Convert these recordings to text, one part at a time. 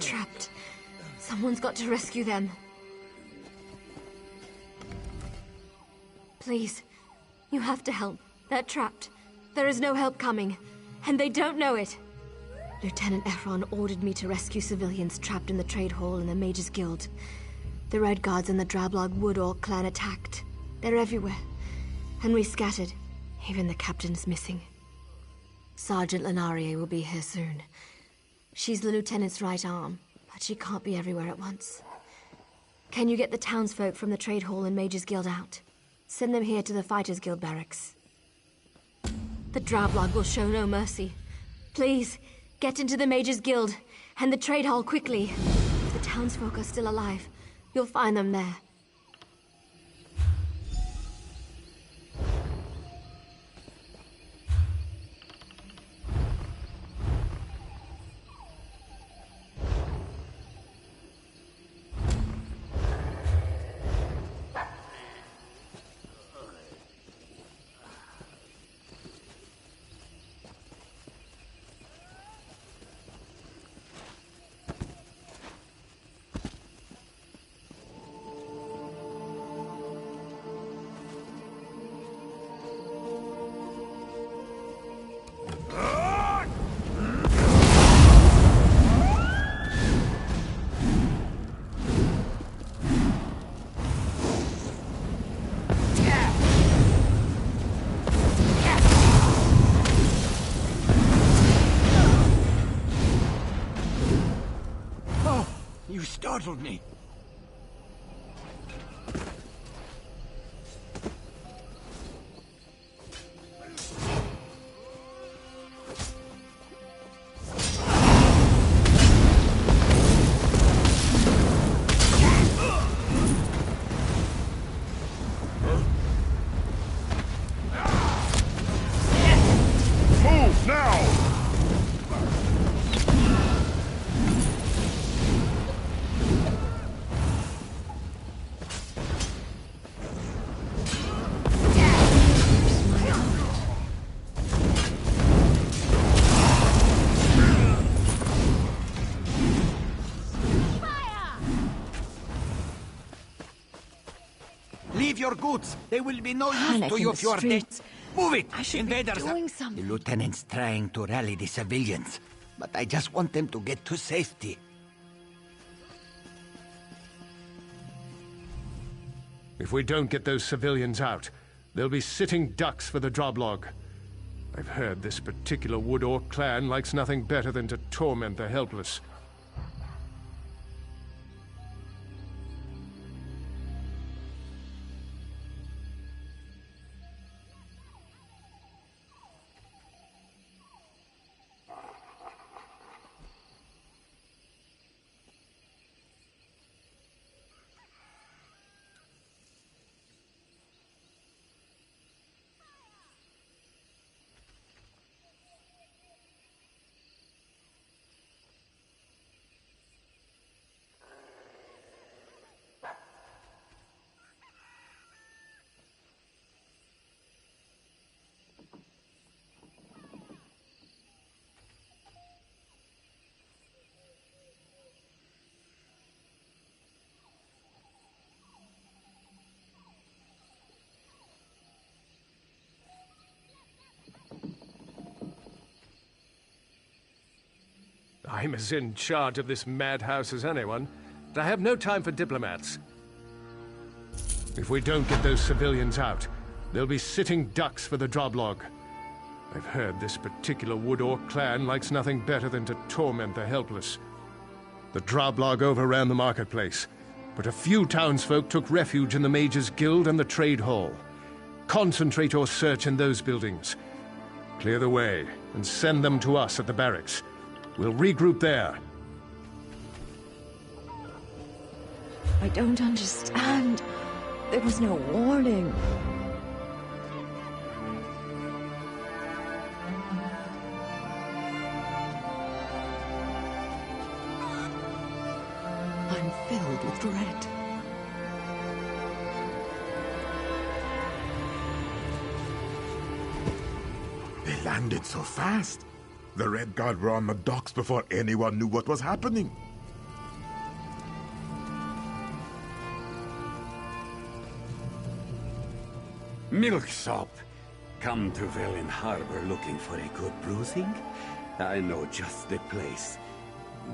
trapped. Someone's got to rescue them. Please, you have to help. They're trapped. There is no help coming, and they don't know it. Lieutenant Efron ordered me to rescue civilians trapped in the trade hall in the Mages Guild. The Red Guards and the Drablog Wood Orc clan attacked. They're everywhere, and we scattered. Even the captain's missing. Sergeant Lenarie will be here soon. She's the lieutenant's right arm, but she can't be everywhere at once. Can you get the townsfolk from the trade hall and Mages Guild out? Send them here to the Fighters Guild barracks. The Drablog will show no mercy. Please, get into the Mages Guild and the trade hall quickly. If the townsfolk are still alive, you'll find them there. You startled me. Move now! Leave your goods. They will be no use Panic to in you the if you are dead. streets. Move it! I should Invaders be are- doing something. The lieutenant's trying to rally the civilians, but I just want them to get to safety. If we don't get those civilians out, they'll be sitting ducks for the Drablog. I've heard this particular Wood Orc clan likes nothing better than to torment the helpless. I'm as in charge of this madhouse as anyone, but I have no time for diplomats. If we don't get those civilians out, they'll be sitting ducks for the Drablog. I've heard this particular Wood Orc clan likes nothing better than to torment the helpless. The Drablog overran the marketplace, but a few townsfolk took refuge in the Mages Guild and the Trade Hall. Concentrate your search in those buildings. Clear the way and send them to us at the barracks. We'll regroup there. I don't understand. There was no warning. I'm filled with dread. They landed so fast. The Red Guard were on the docks before anyone knew what was happening. Milksop! Come to Velen Harbor looking for a good bruising? I know just the place,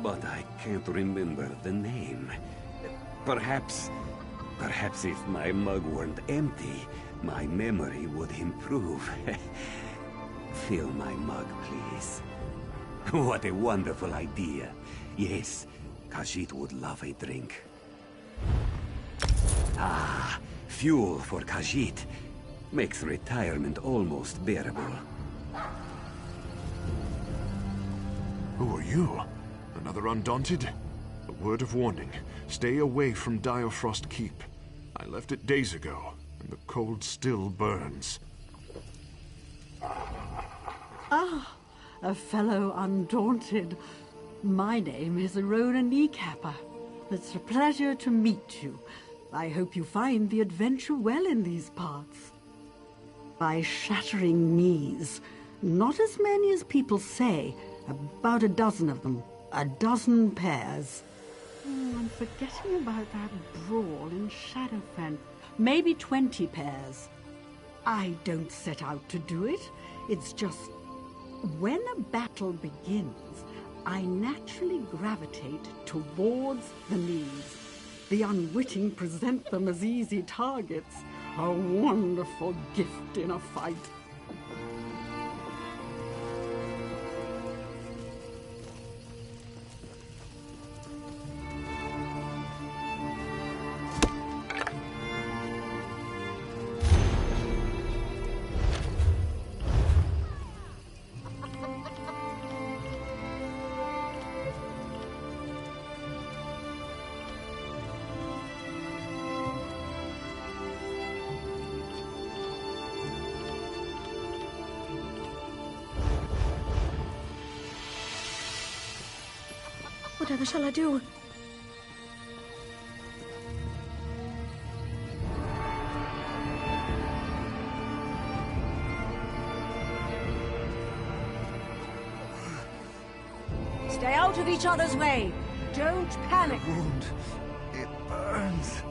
but I can't remember the name. Perhaps if my mug weren't empty, my memory would improve. Fill my mug, please. What a wonderful idea. Yes, Khajiit would love a drink. Ah, fuel for Khajiit. Makes retirement almost bearable. Who are you? Another Undaunted? A word of warning. Stay away from Direfrost Keep. I left it days ago, and the cold still burns. Ah, a fellow Undaunted. My name is Arona Kneecapper. It's a pleasure to meet you. I hope you find the adventure well in these parts. By shattering knees, not as many as people say, about a dozen of them, a dozen pairs. Oh, I'm forgetting about that brawl in Shadowfen. Maybe 20 pairs. I don't set out to do it. It's just, when a battle begins, I naturally gravitate towards the knees. The unwitting present them as easy targets. A wonderful gift in a fight. Whatever shall I do? Stay out of each other's way. Don't panic. Wound. It burns.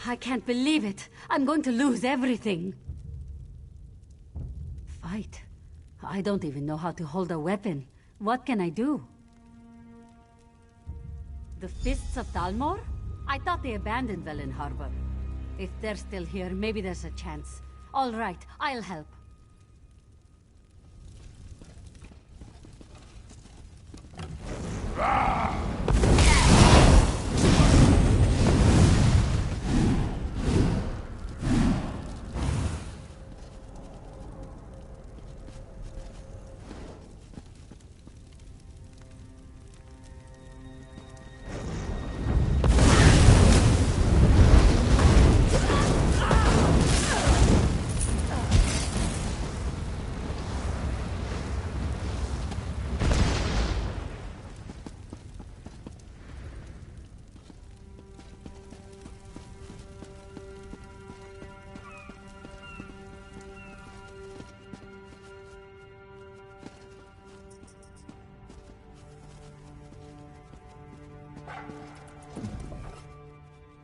I can't believe it. I'm going to lose everything. Fight? I don't even know how to hold a weapon. What can I do? The Fists of Thalmor? I thought they abandoned Velen Harbor. If they're still here, maybe there's a chance. All right, I'll help.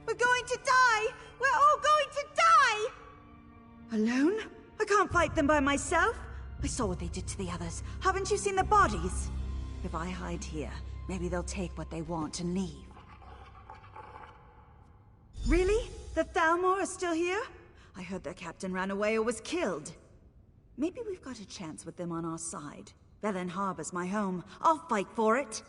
We're going to die! We're all going to die! Alone? I can't fight them by myself. I saw what they did to the others. Haven't you seen the bodies? If I hide here, maybe they'll take what they want and leave. Really? The Thalmor are still here? I heard their captain ran away or was killed. Maybe we've got a chance with them on our side. Velen Harbor's my home. I'll fight for it.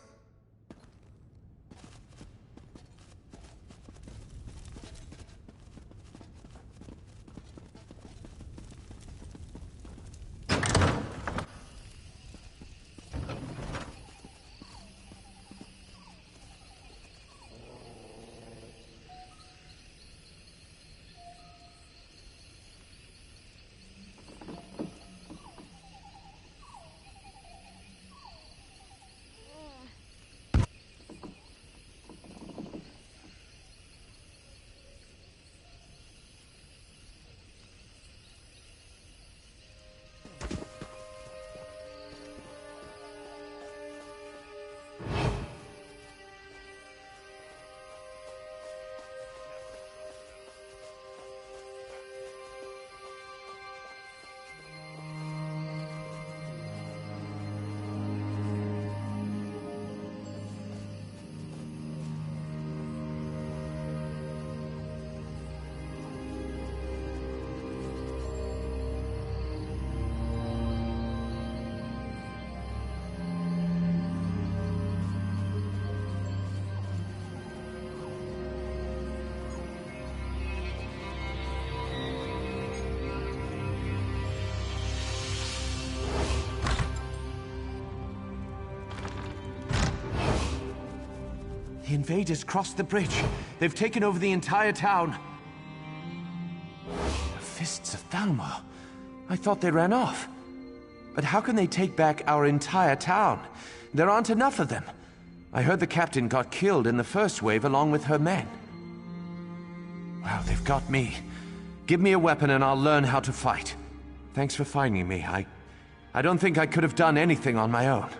The invaders crossed the bridge. They've taken over the entire town. The Fists of Thalmor. I thought they ran off. But how can they take back our entire town? There aren't enough of them. I heard the captain got killed in the first wave along with her men. Well, they've got me. Give me a weapon and I'll learn how to fight. Thanks for finding me. I don't think I could have done anything on my own.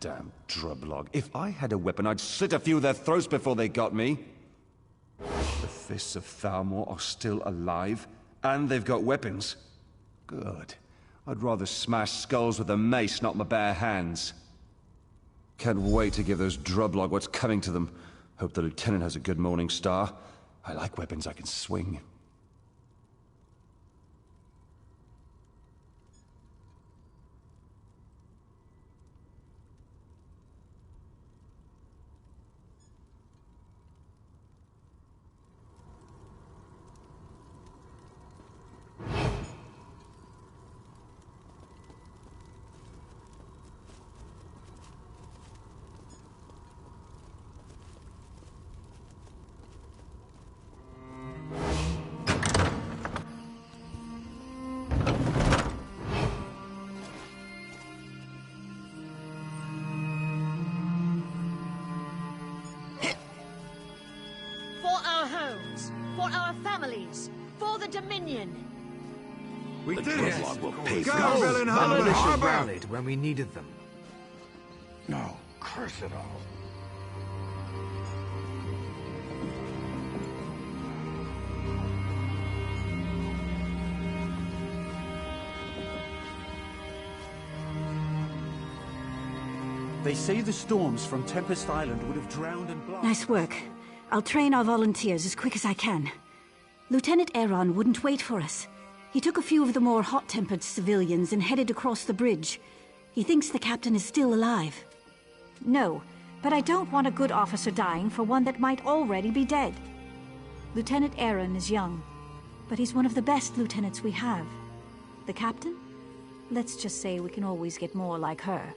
Damn drublog. If I had a weapon, I'd slit a few of their throats before they got me. The Fists of Thalmor are still alive, and they've got weapons. Good. I'd rather smash skulls with a mace, not my bare hands. Can't wait to give those drublog what's coming to them. Hope the Lieutenant has a good morning star. I like weapons I can swing. For our families, for the Dominion. We did it! Will pay Go, for Villain The Harbor! militia rallied when we needed them. No, curse it all. They say the storms from Tempest Island would have drowned and blasted... Nice work. I'll train our volunteers as quick as I can. Lieutenant Aaron wouldn't wait for us. He took a few of the more hot-tempered civilians and headed across the bridge. He thinks the captain is still alive. No, but I don't want a good officer dying for one that might already be dead. Lieutenant Aaron is young, but he's one of the best lieutenants we have. The captain? Let's just say we can always get more like her.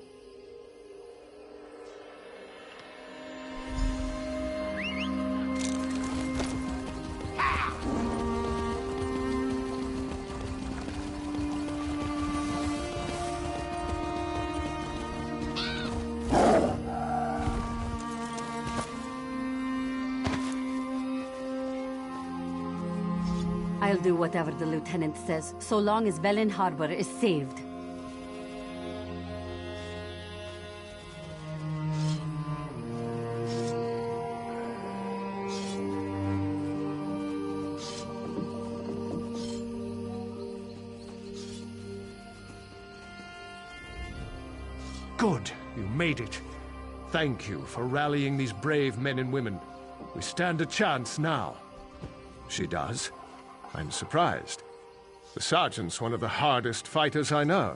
I'll do whatever the lieutenant says, so long as Velin Harbor is saved. Good, you made it. Thank you for rallying these brave men and women. We stand a chance now. She does. I'm surprised. The sergeant's one of the hardest fighters I know.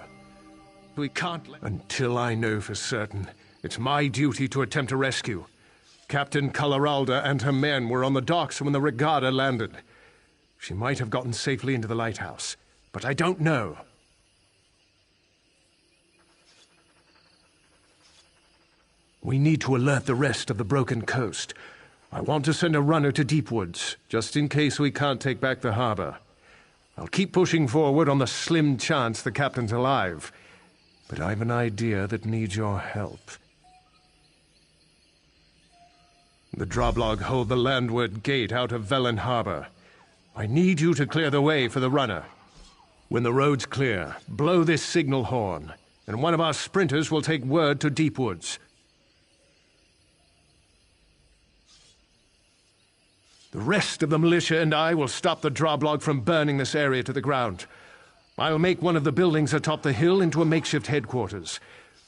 We can't let... Until I know for certain, it's my duty to attempt a rescue. Captain Calaralda and her men were on the docks when the Regatta landed. She might have gotten safely into the lighthouse, but I don't know. We need to alert the rest of the broken coast. I want to send a runner to Deepwoods, just in case we can't take back the harbor. I'll keep pushing forward on the slim chance the captain's alive. But I've an idea that needs your help. The Droblog hold the landward gate out of Velin Harbor. I need you to clear the way for the runner. When the road's clear, blow this signal horn, and one of our sprinters will take word to Deepwoods. The rest of the militia and I will stop the Droblog from burning this area to the ground. I'll make one of the buildings atop the hill into a makeshift headquarters.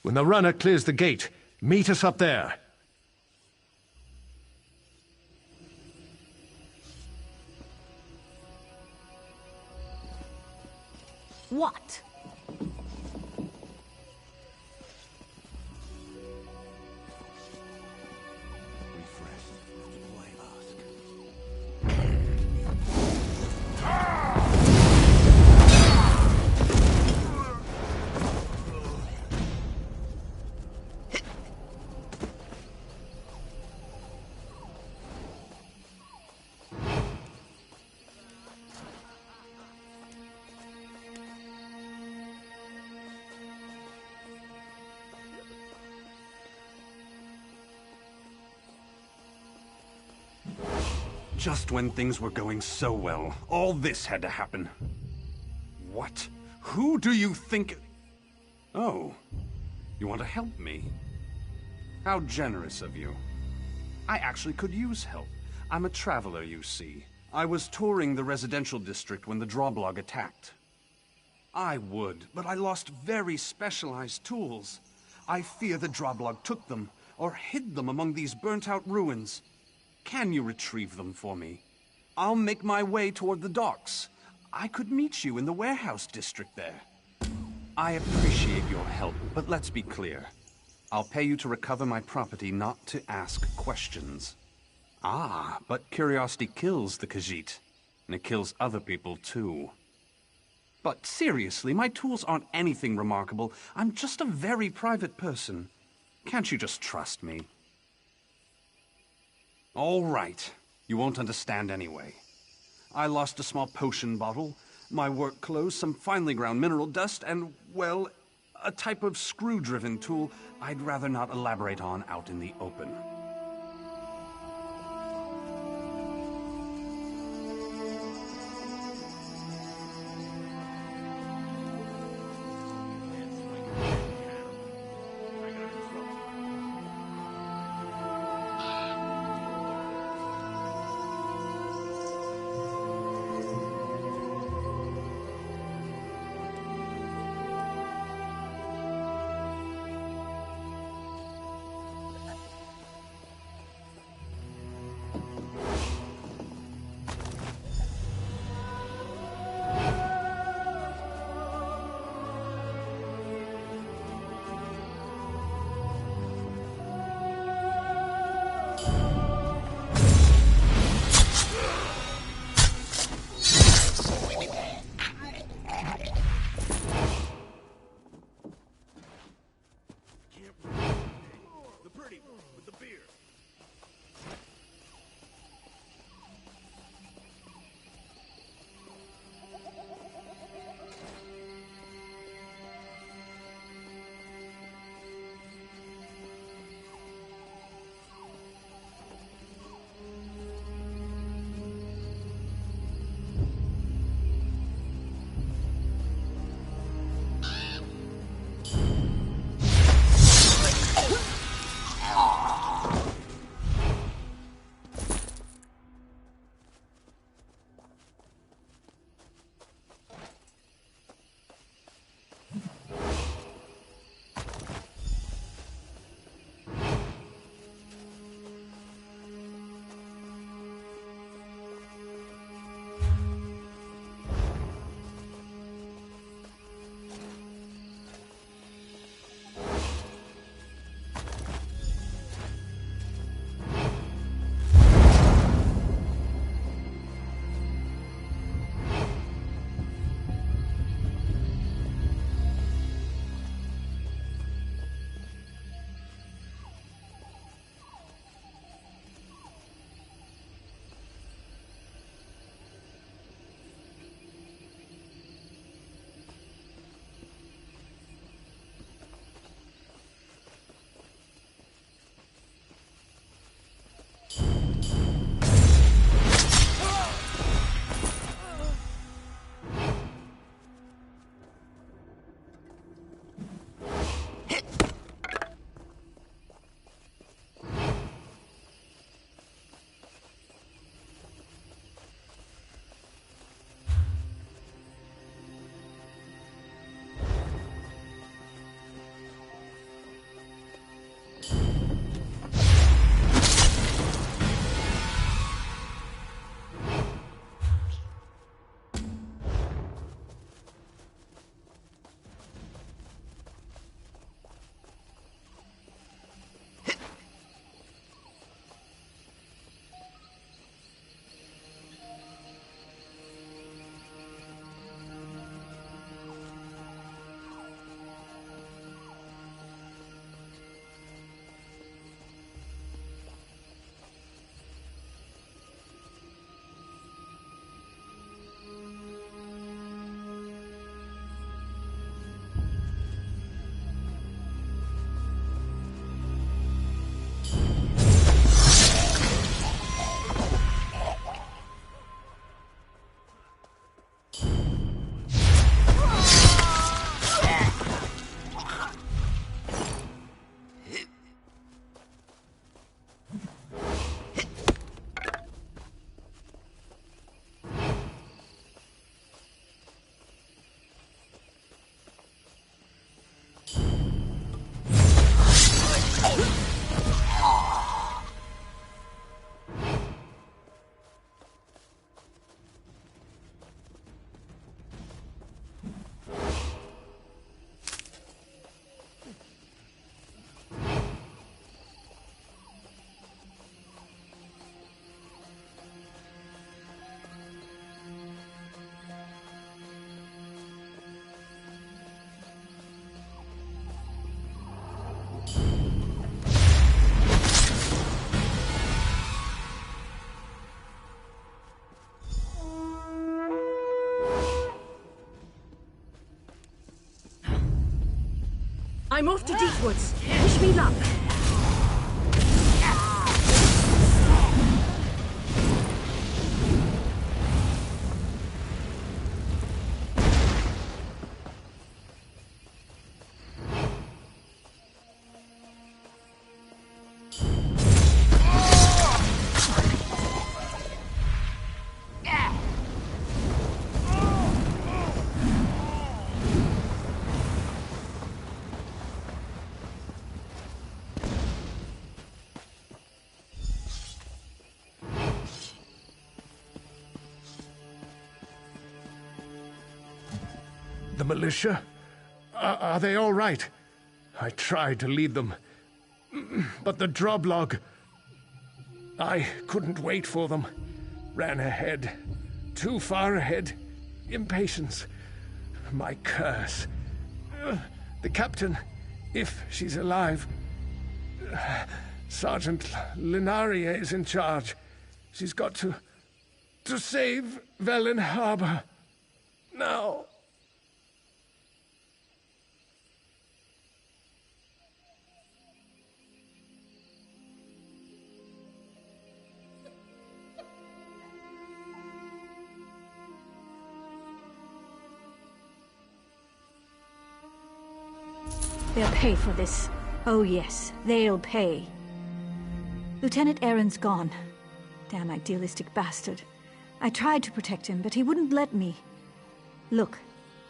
When the runner clears the gate, meet us up there. What? Just when things were going so well, all this had to happen. What? Who do you think... Oh, you want to help me? How generous of you. I actually could use help. I'm a traveler, you see. I was touring the residential district when the Droblog attacked. I would, but I lost very specialized tools. I fear the Droblog took them, or hid them among these burnt-out ruins. Can you retrieve them for me? I'll make my way toward the docks. I could meet you in the warehouse district there. I appreciate your help, but let's be clear. I'll pay you to recover my property, not to ask questions. Ah, but curiosity kills the Khajiit, and it kills other people too. But seriously, my tools aren't anything remarkable. I'm just a very private person. Can't you just trust me? All right. You won't understand anyway. I lost a small potion bottle, my work clothes, some finely ground mineral dust, and, well, a type of screw-driven tool I'd rather not elaborate on out in the open. I'm off to Deepwoods. Wish me luck. The militia? Are they all right? I tried to lead them, but the droblog... I couldn't wait for them. Ran ahead. Too far ahead. Impatience. My curse. The captain, if she's alive... Sergeant Linaria is in charge. She's got to save Velen Harbor. Now... They'll pay for this. Oh yes, they'll pay. Lieutenant Aaron's gone. Damn idealistic bastard. I tried to protect him, but he wouldn't let me. Look,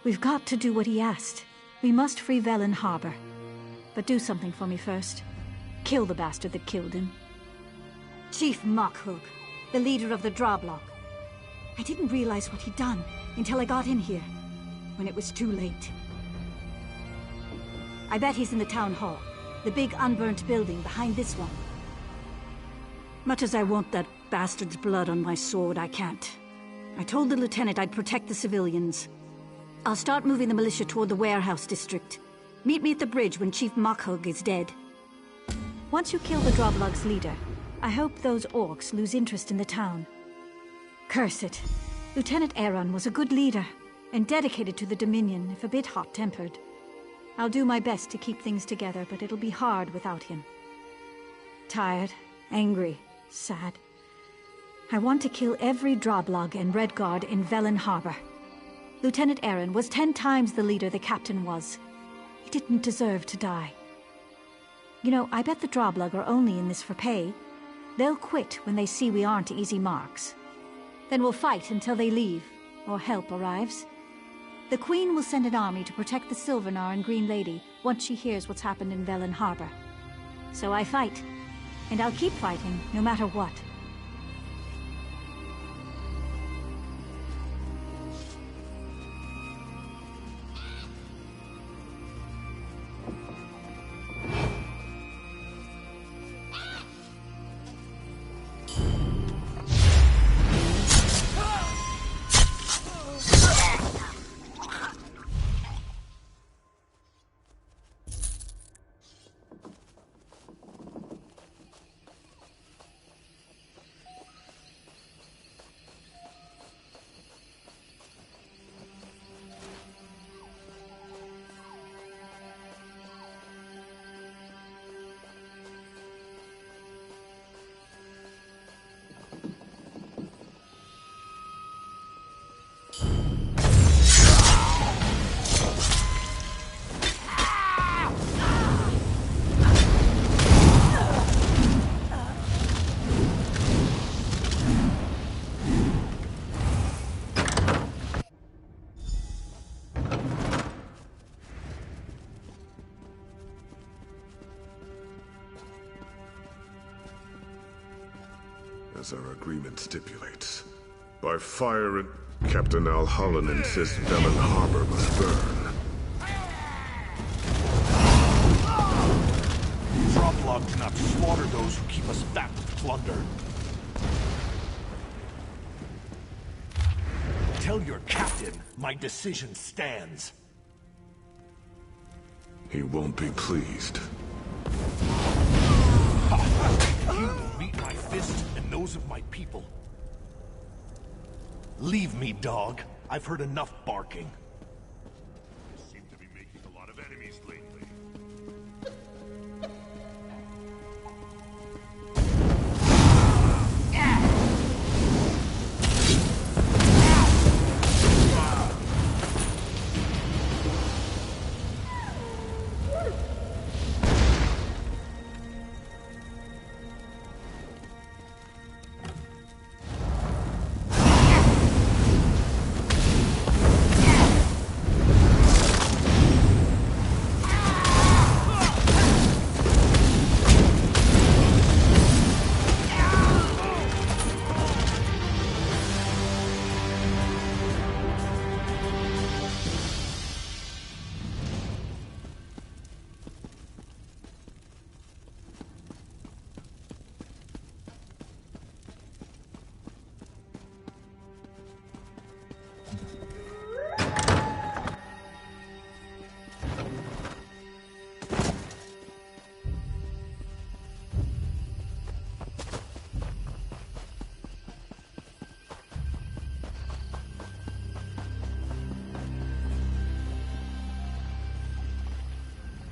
we've got to do what he asked. We must free Velen Harbor. But do something for me first. Kill the bastard that killed him. Chief Mockhug, the leader of the Droblog. I didn't realize what he'd done until I got in here, when it was too late. I bet he's in the town hall, the big unburnt building behind this one. Much as I want that bastard's blood on my sword, I can't. I told the lieutenant I'd protect the civilians. I'll start moving the militia toward the warehouse district. Meet me at the bridge when Chief Mockhug is dead. Once you kill the Droblog's leader, I hope those orcs lose interest in the town. Curse it. Lieutenant Aaron was a good leader, and dedicated to the Dominion, if a bit hot-tempered. I'll do my best to keep things together, but it'll be hard without him. Tired, angry, sad. I want to kill every Droblog and Redguard in Velen Harbor. Lieutenant Aaron was 10 times the leader the captain was. He didn't deserve to die. You know, I bet the Droblog are only in this for pay. They'll quit when they see we aren't easy marks. Then we'll fight until they leave, or help arrives. The Queen will send an army to protect the Silvernar and Green Lady once she hears what's happened in Velen Harbor. So I fight, and I'll keep fighting, no matter what. As our agreement stipulates. By fire, Captain Alhallen insists Velen Harbor must burn. Droblog cannot slaughter those who keep us fat with plunder. Tell your captain my decision stands. He won't be pleased. He will meet my fist and those of my people. Leave me, dog. I've heard enough barking. You seem to be making a lot of enemies lately.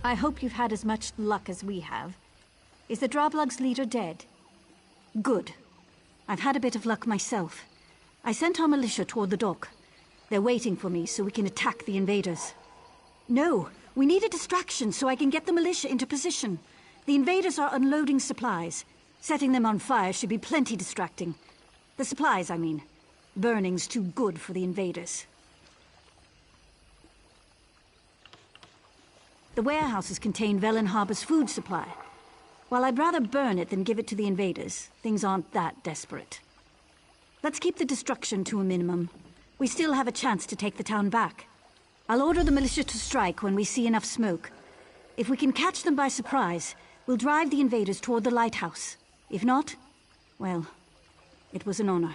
I hope you've had as much luck as we have. Is the Droblug's leader dead? Good. I've had a bit of luck myself. I sent our militia toward the dock. They're waiting for me so we can attack the invaders. No, we need a distraction so I can get the militia into position. The invaders are unloading supplies. Setting them on fire should be plenty distracting. The supplies, I mean. Burning's too good for the invaders. The warehouses contain Velen Harbor's food supply. While I'd rather burn it than give it to the invaders, things aren't that desperate. Let's keep the destruction to a minimum. We still have a chance to take the town back. I'll order the militia to strike when we see enough smoke. If we can catch them by surprise, we'll drive the invaders toward the lighthouse. If not, well, it was an honor.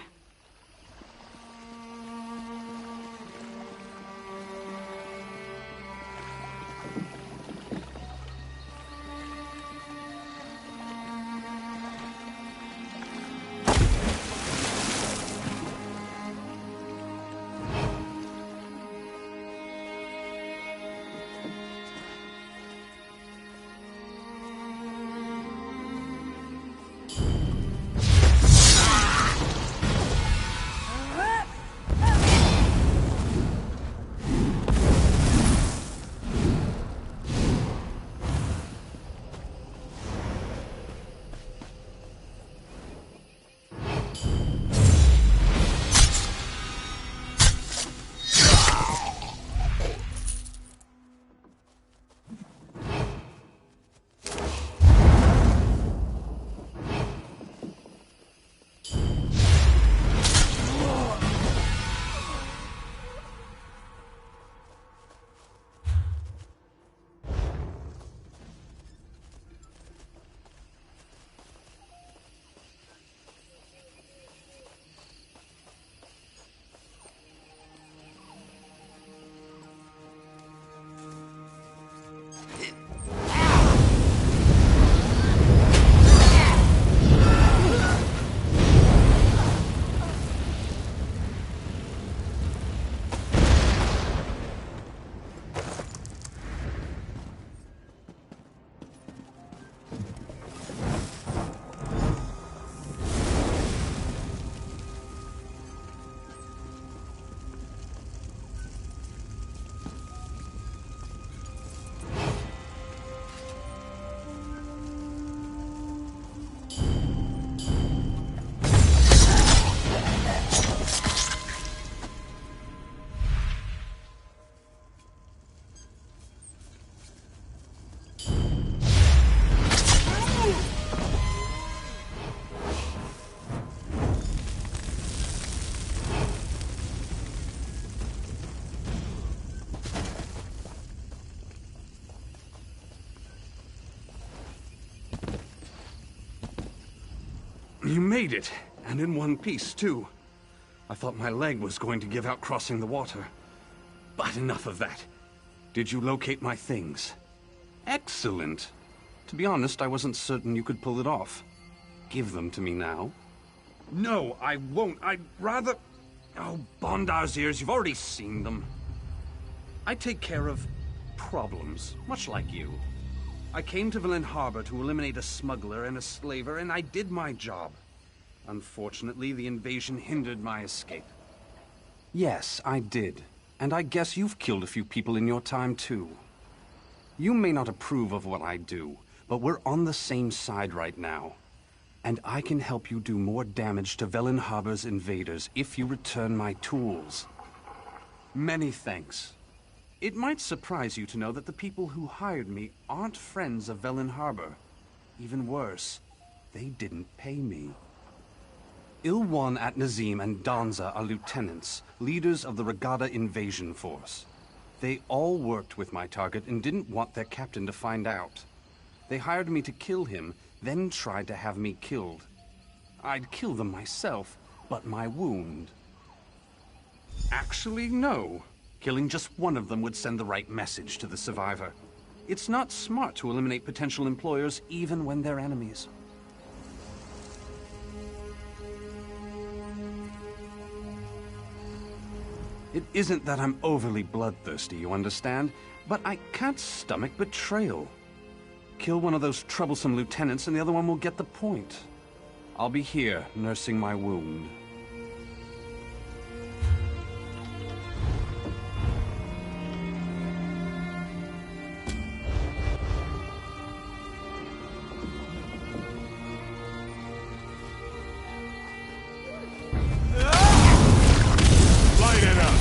You made it, and in one piece, too. I thought my leg was going to give out crossing the water. But enough of that. Did you locate my things? Excellent. To be honest, I wasn't certain you could pull it off. Give them to me now. No, I won't. I'd rather... Oh, Bondar's ears, you've already seen them. I take care of problems, much like you. I came to Velen Harbor to eliminate a smuggler and a slaver, and I did my job. Unfortunately, the invasion hindered my escape. Yes, I did. And I guess you've killed a few people in your time, too. You may not approve of what I do, but we're on the same side right now. And I can help you do more damage to Velen Harbor's invaders if you return my tools. Many thanks. It might surprise you to know that the people who hired me aren't friends of Velen Harbor. Even worse, they didn't pay me. Ilwan at Nazim and Danza are lieutenants, leaders of the Regatta invasion force. They all worked with my target and didn't want their captain to find out. They hired me to kill him, then tried to have me killed. I'd kill them myself, but my wound... Actually, no. Killing just one of them would send the right message to the survivor. It's not smart to eliminate potential employers even when they're enemies. It isn't that I'm overly bloodthirsty, you understand? But I can't stomach betrayal. Kill one of those troublesome lieutenants and the other one will get the point. I'll be here, nursing my wound. Light it up!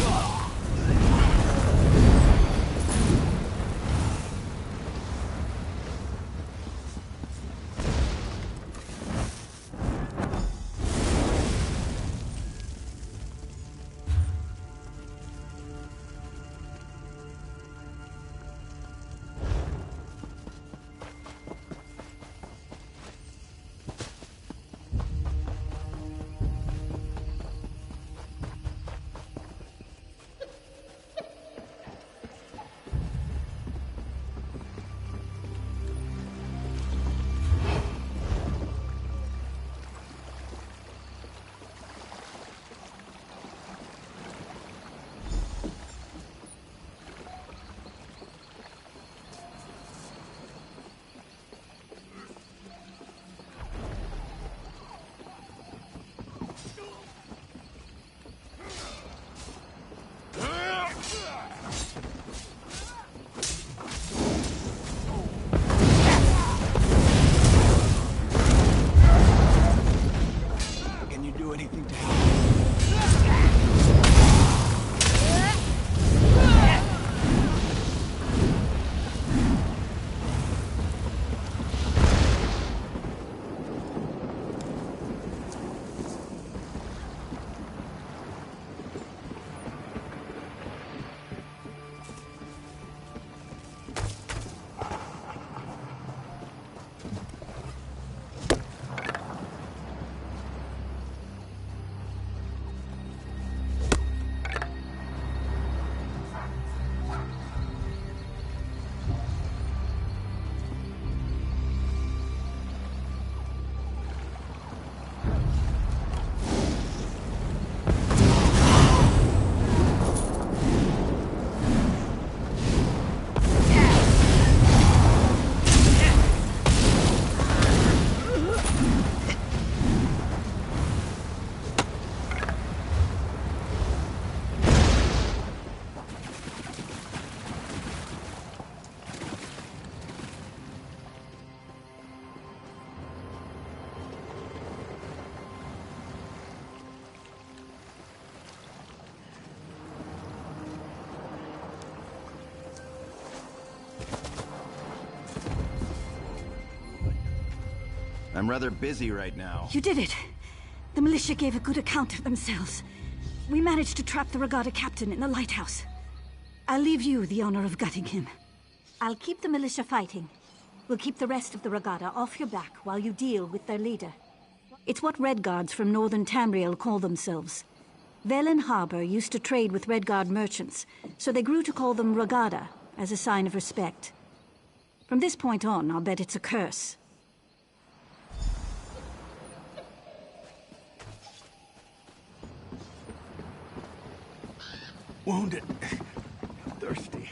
Can you do anything to help? I'm rather busy right now. You did it. The militia gave a good account of themselves. We managed to trap the Regatta captain in the lighthouse. I'll leave you the honor of gutting him. I'll keep the militia fighting. We'll keep the rest of the Regatta off your back while you deal with their leader. It's what Redguards from northern Tamriel call themselves. Velen Harbor used to trade with Redguard merchants, so they grew to call them Regatta as a sign of respect. From this point on, I'll bet it's a curse. Wounded. Thirsty.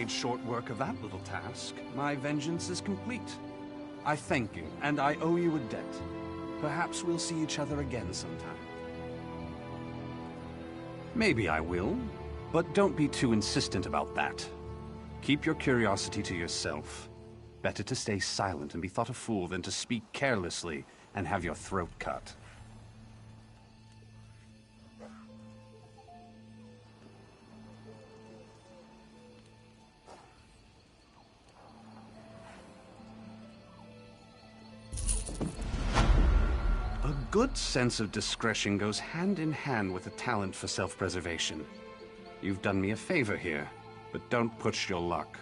made short work of that little task. My vengeance is complete. I thank you, and I owe you a debt. Perhaps we'll see each other again sometime. Maybe I will, but don't be too insistent about that. Keep your curiosity to yourself. Better to stay silent and be thought a fool than to speak carelessly and have your throat cut. A good sense of discretion goes hand in hand with a talent for self-preservation. You've done me a favor here, but don't push your luck.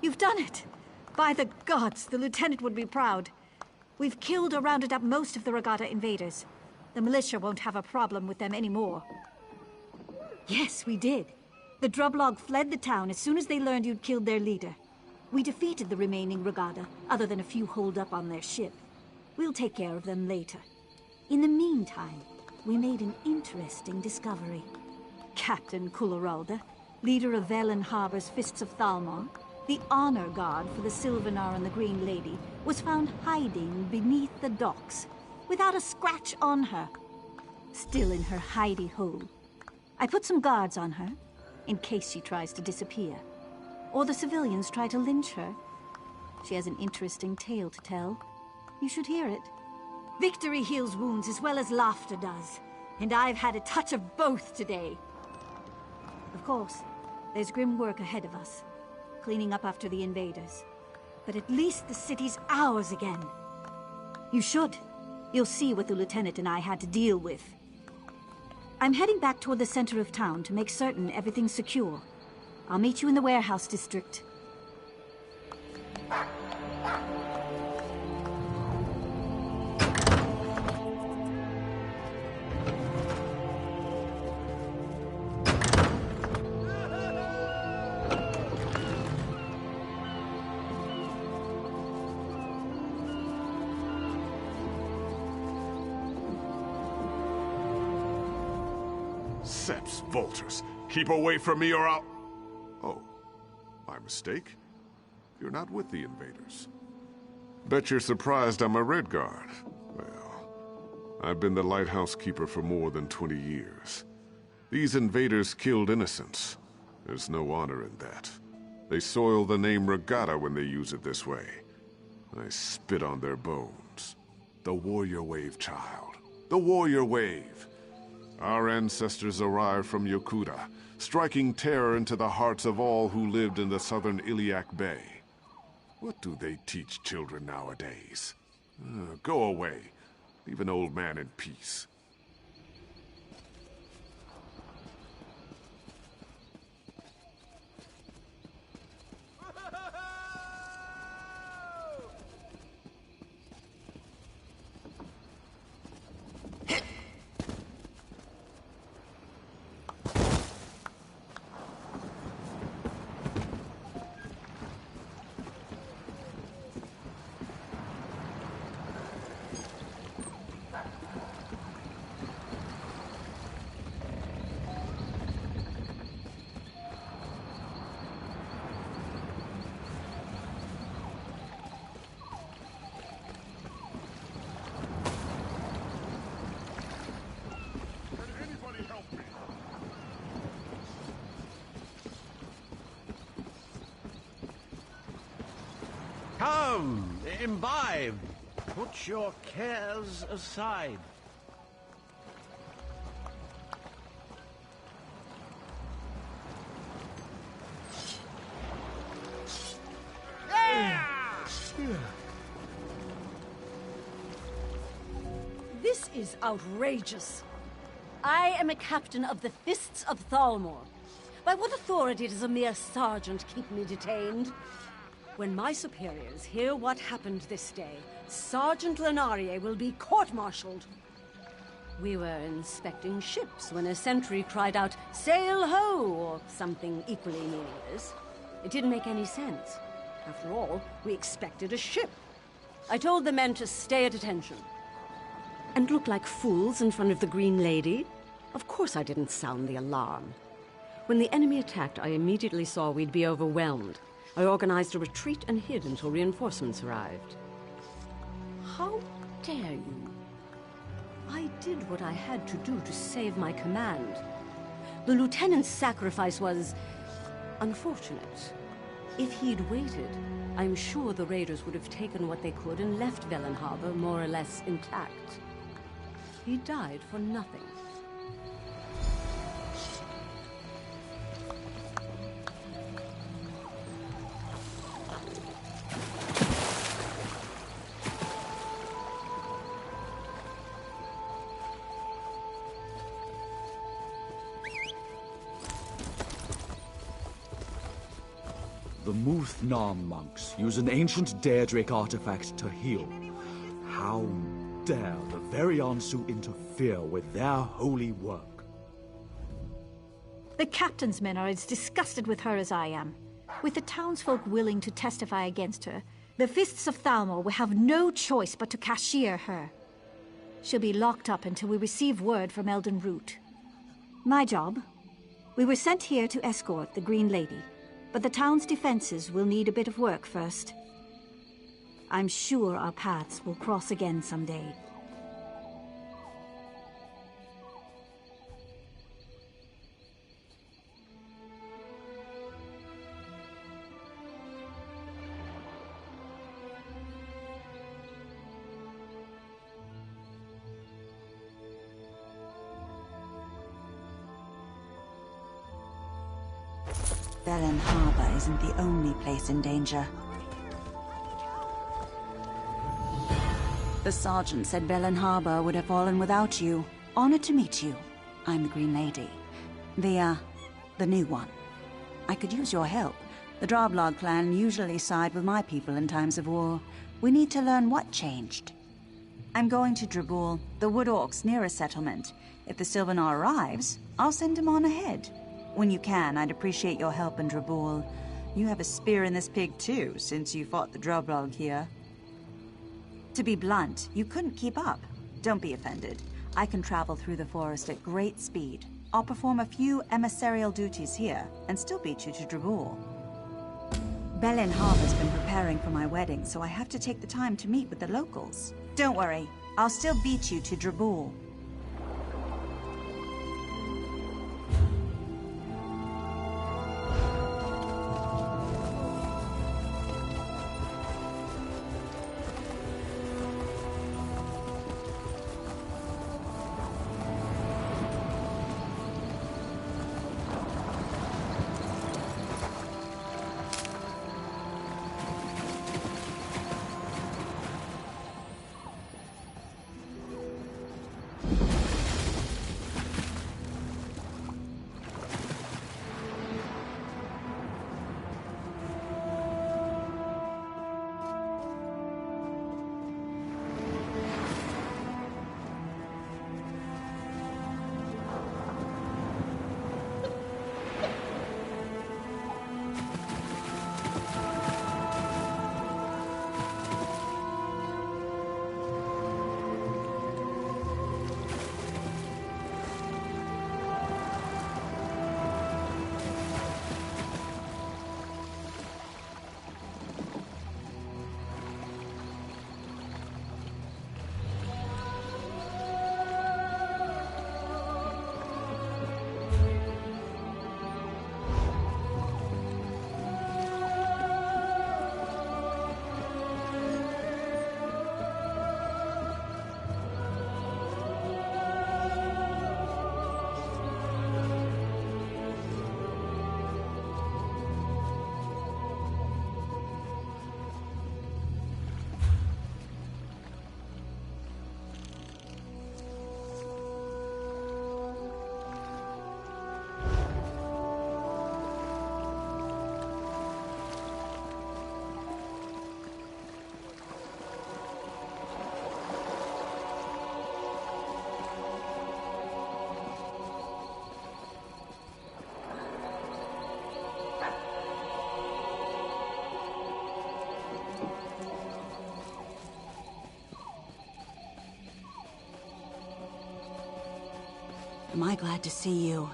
You've done it! By the gods, the lieutenant would be proud. We've killed or rounded up most of the Regatta invaders. The militia won't have a problem with them anymore. Yes, we did. The Drublog fled the town as soon as they learned you'd killed their leader. We defeated the remaining Regatta, other than a few holed up on their ship. We'll take care of them later. In the meantime, we made an interesting discovery. Captain Kulleralda, leader of Velen Harbor's Fists of Thalmor, the honor guard for the Sylvanar and the Green Lady, was found hiding beneath the docks, without a scratch on her. Still in her hidey hole. I put some guards on her, in case she tries to disappear. Or the civilians try to lynch her. She has an interesting tale to tell. You should hear it. Victory heals wounds as well as laughter does. And I've had a touch of both today. Of course, there's grim work ahead of us. Cleaning up after the invaders. But at least the city's ours again. You should. You'll see what the lieutenant and I had to deal with. I'm heading back toward the center of town to make certain everything's secure. I'll meet you in the warehouse district. Seps, vultures, keep away from me or I'll... Oh, my mistake? You're not with the invaders. Bet you're surprised I'm a Red Guard. Well, I've been the lighthouse keeper for more than 20 years. These invaders killed innocents. There's no honor in that. They soil the name Regatta when they use it this way. I spit on their bones. The Warrior Wave, child. The Warrior Wave. Our ancestors arrived from Yokuda, striking terror into the hearts of all who lived in the southern Iliac Bay. What do they teach children nowadays? Go away. Leave an old man in peace. Come, imbibe. Put your cares aside. This is outrageous. I am a captain of the Fists of Thalmor. By what authority does a mere sergeant keep me detained? When my superiors hear what happened this day, Sergeant Lenarie will be court-martialed. We were inspecting ships when a sentry cried out, "Sail ho!" or something equally meaningless. It didn't make any sense. After all, we expected a ship. I told the men to stay at attention. And look like fools in front of the Green Lady? Of course I didn't sound the alarm. When the enemy attacked, I immediately saw we'd be overwhelmed. I organized a retreat and hid until reinforcements arrived. How dare you? I did what I had to do to save my command. The lieutenant's sacrifice was unfortunate. If he'd waited, I'm sure the raiders would have taken what they could and left Velen Harbor more or less intact. He died for nothing. The Muth-Nam monks use an ancient Daedric artifact to heal. How dare the very Ansu interfere with their holy work? The captain's men are as disgusted with her as I am. With the townsfolk willing to testify against her, the Fists of Thalmor will have no choice but to cashier her. She'll be locked up until we receive word from Elden Root. My job? We were sent here to escort the Green Lady, but the town's defenses will need a bit of work first. I'm sure our paths will cross again someday. Velen Harbor isn't the only place in danger. The sergeant said Velen Harbor would have fallen without you. Honored to meet you. I'm the Green Lady. The new one. I could use your help. The Droblog clan usually side with my people in times of war. We need to learn what changed. I'm going to Drabul, the Wood Orcs' nearest settlement. If the Sylvanar arrives, I'll send him on ahead. When you can, I'd appreciate your help in Drabul. You have a spear in this pig too, since you fought the Droblog here. To be blunt, you couldn't keep up. Don't be offended. I can travel through the forest at great speed. I'll perform a few emissarial duties here, and still beat you to Drabul. Velen Harbor's been preparing for my wedding, so I have to take the time to meet with the locals. Don't worry, I'll still beat you to Drabul. Am I glad to see you?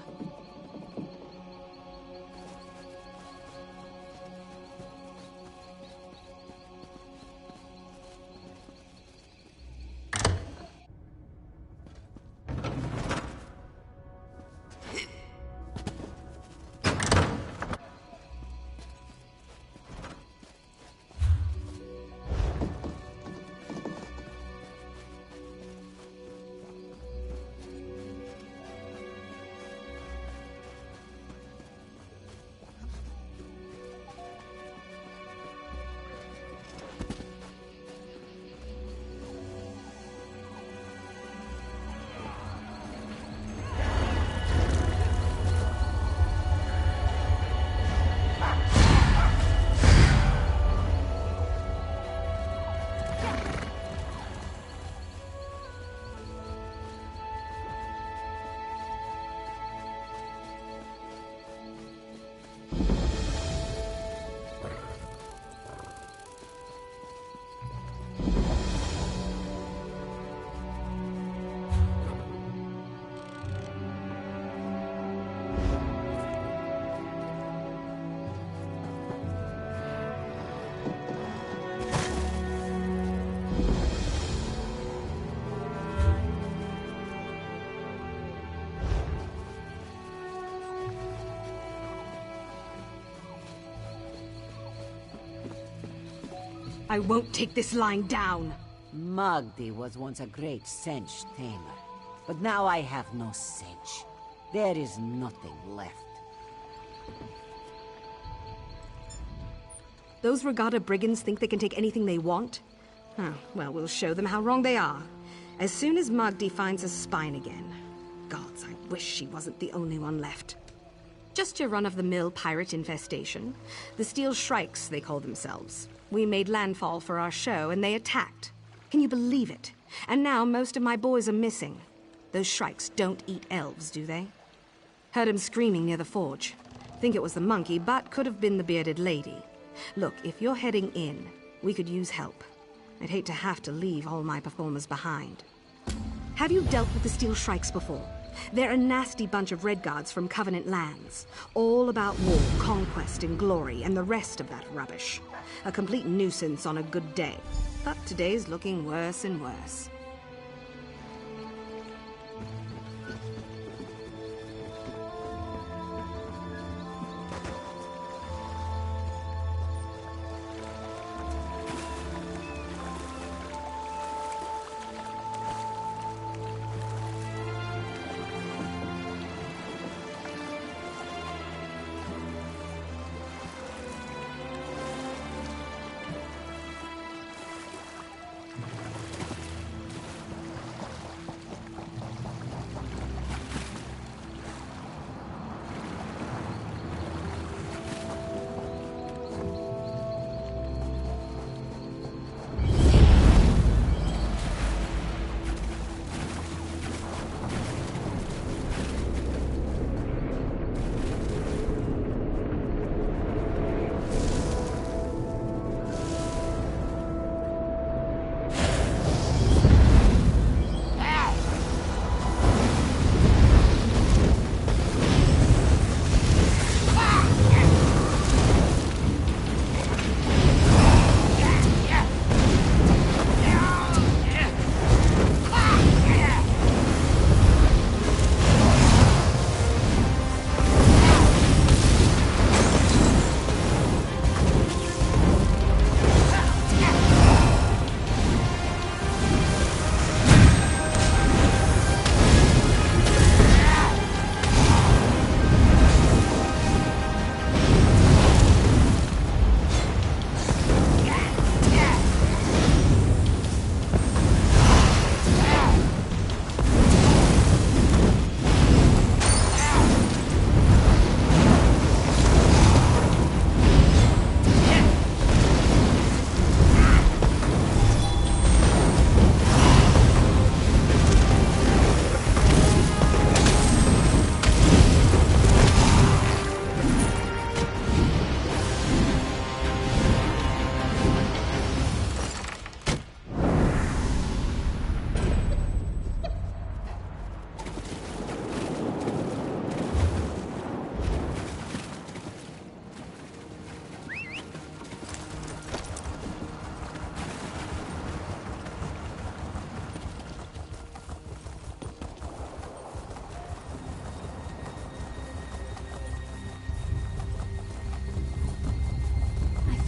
I won't take this lying down. Magdi was once a great Sench tamer, but now I have no Sench. There is nothing left. Those Regatta brigands think they can take anything they want? Oh, well, we'll show them how wrong they are. As soon as Magdi finds his spine again. Gods, I wish she wasn't the only one left. Just your run-of-the-mill pirate infestation. The Steel Shrikes, they call themselves. We made landfall for our show, and they attacked. Can you believe it? And now most of my boys are missing. Those Shrikes don't eat elves, do they? Heard him screaming near the forge. Think it was the monkey, but could have been the bearded lady. Look, if you're heading in, we could use help. I'd hate to have to leave all my performers behind. Have you dealt with the Steel Shrikes before? They're a nasty bunch of Redguards from Covenant lands. All about war, conquest, and glory, and the rest of that rubbish. A complete nuisance on a good day. But today's looking worse and worse.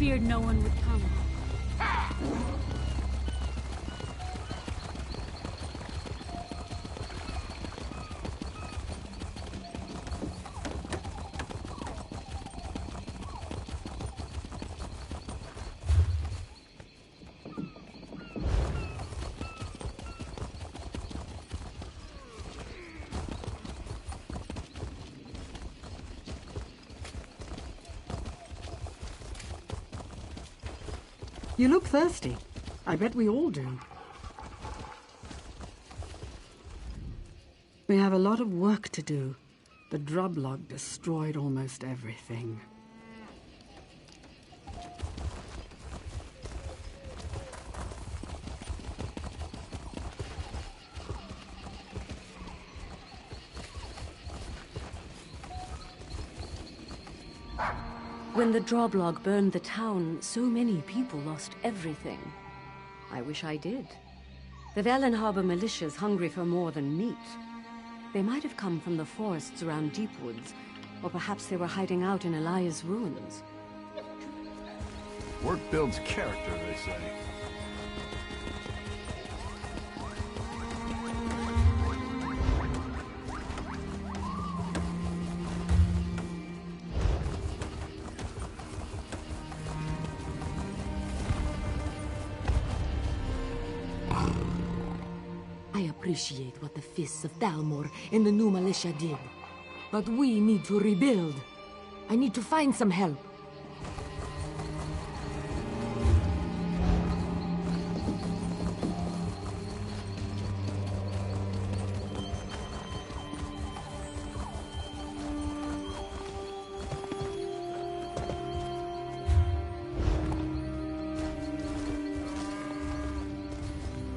feared no one would come. You look thirsty. I bet we all do. We have a lot of work to do. The Drublog destroyed almost everything. When the Droblog burned the town, so many people lost everything. I wish I did. The Velen Harbor militia's hungry for more than meat. They might have come from the forests around Deepwoods, or perhaps they were hiding out in Elias' ruins. Work builds character, they say. I appreciate what the Fists of Thalmor and the new militia did. But we need to rebuild. I need to find some help.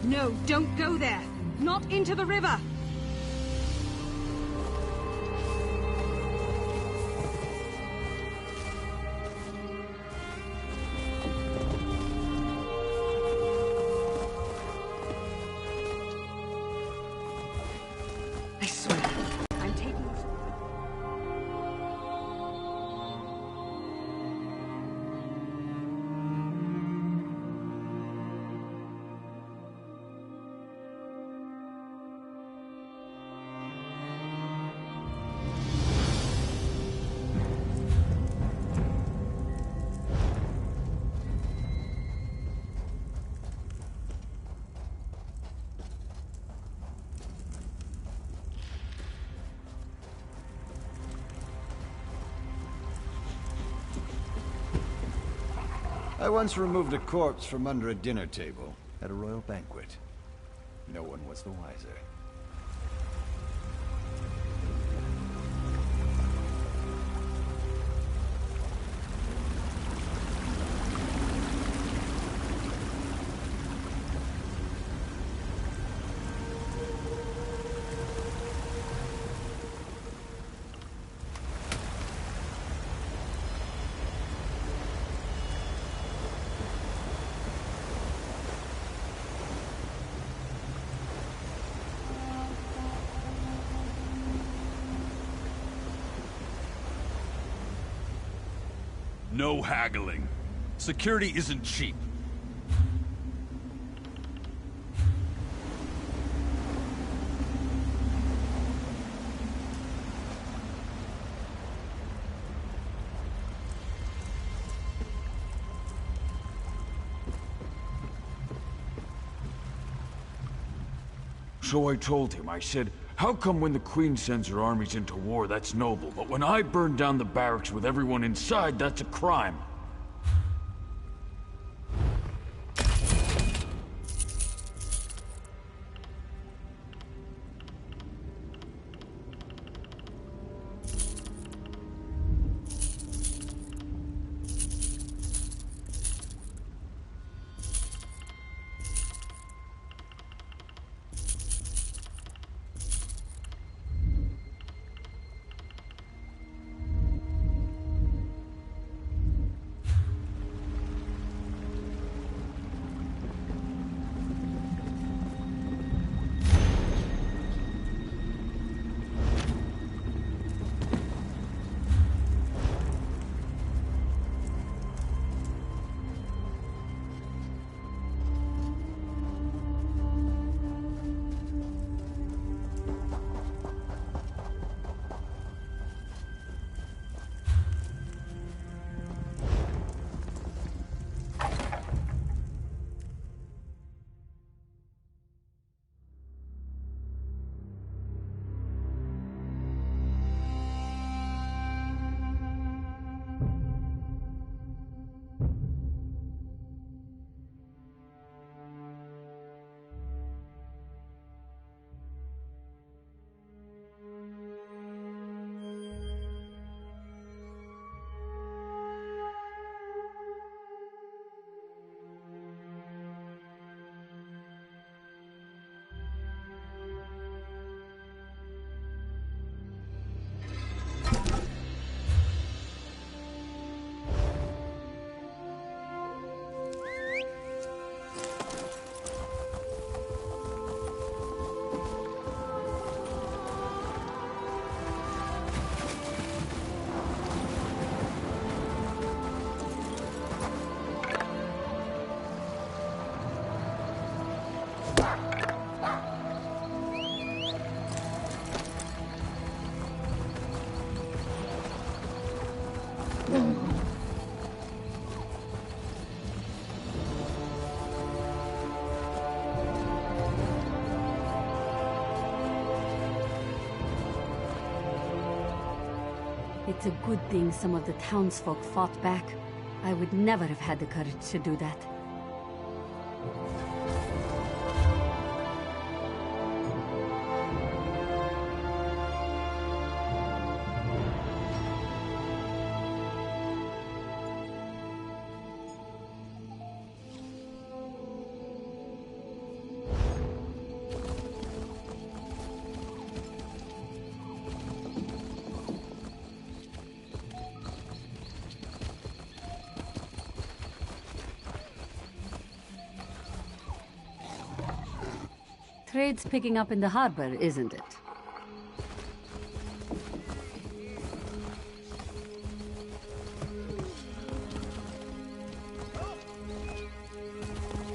No, don't go there! Not into the river! I swear, I'm taking... I once removed a corpse from under a dinner table at a royal banquet. No one was the wiser. No haggling. Security isn't cheap. So I told him, I said, how come when the Queen sends her armies into war, that's noble, but when I burn down the barracks with everyone inside, that's a crime? It's a good thing some of the townsfolk fought back. I would never have had the courage to do that. Trade's picking up in the harbor, isn't it?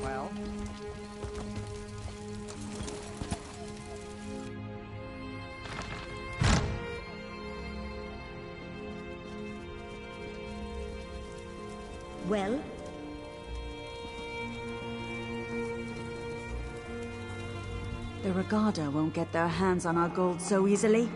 Well? Well? The Regatta won't get their hands on our gold so easily.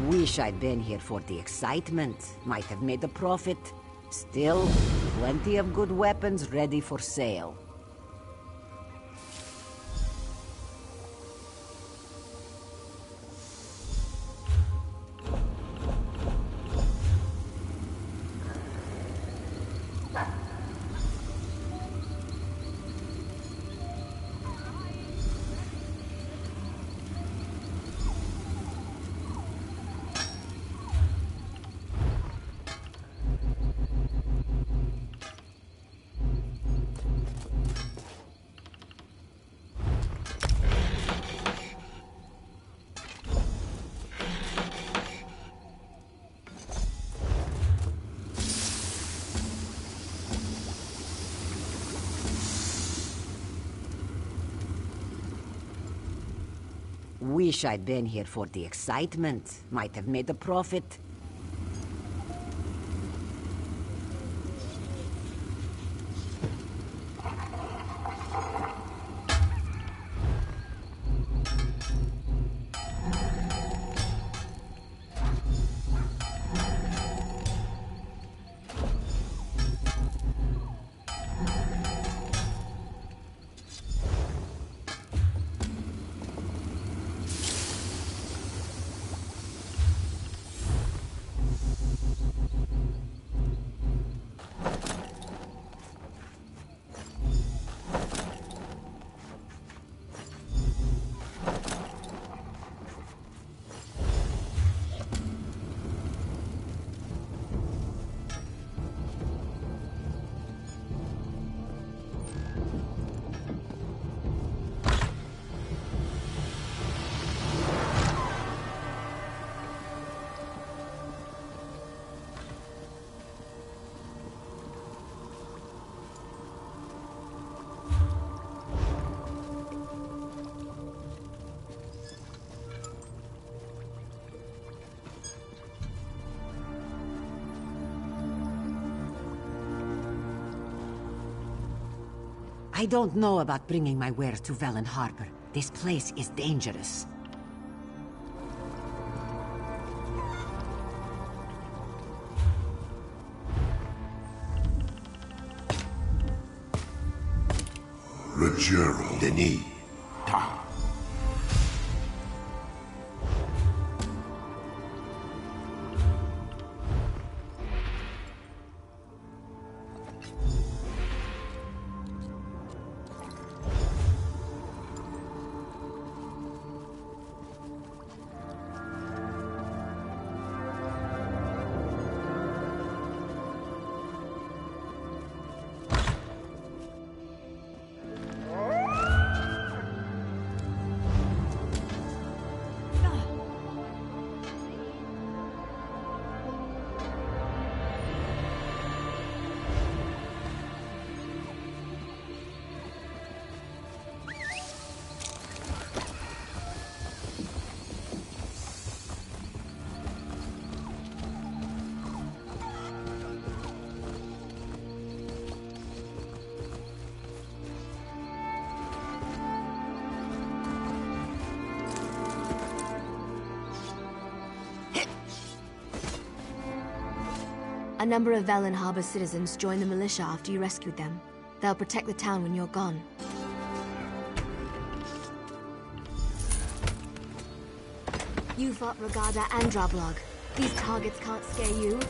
Wish I'd been here for the excitement. Might have made a profit. Still, plenty of good weapons ready for sale. Wish I'd been here for the excitement. Might have made a profit. I don't know about bringing my wares to Velen Harbor. This place is dangerous. Rogero. Denis. Ta. A number of Velen Harbor citizens joined the militia after you rescued them. They'll protect the town when you're gone. You fought Regada and Drablog. These targets can't scare you.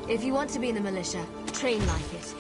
If you want to be in the militia, train like it.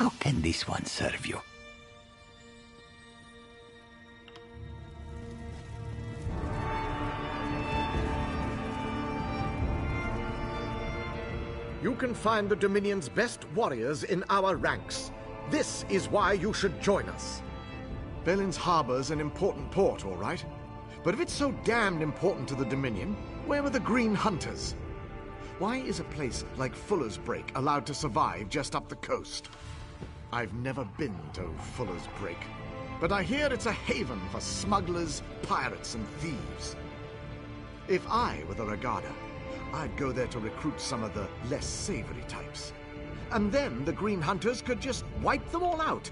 How can this one serve you? You can find the Dominion's best warriors in our ranks. This is why you should join us. Velen's Harbor's an important port, all right. But if it's so damned important to the Dominion, where are the Green Hunters? Why is a place like Fuller's Break allowed to survive just up the coast? I've never been to Fuller's Break, but I hear it's a haven for smugglers, pirates, and thieves. If I were the Regada, I'd go there to recruit some of the less savory types. And then the Green Hunters could just wipe them all out.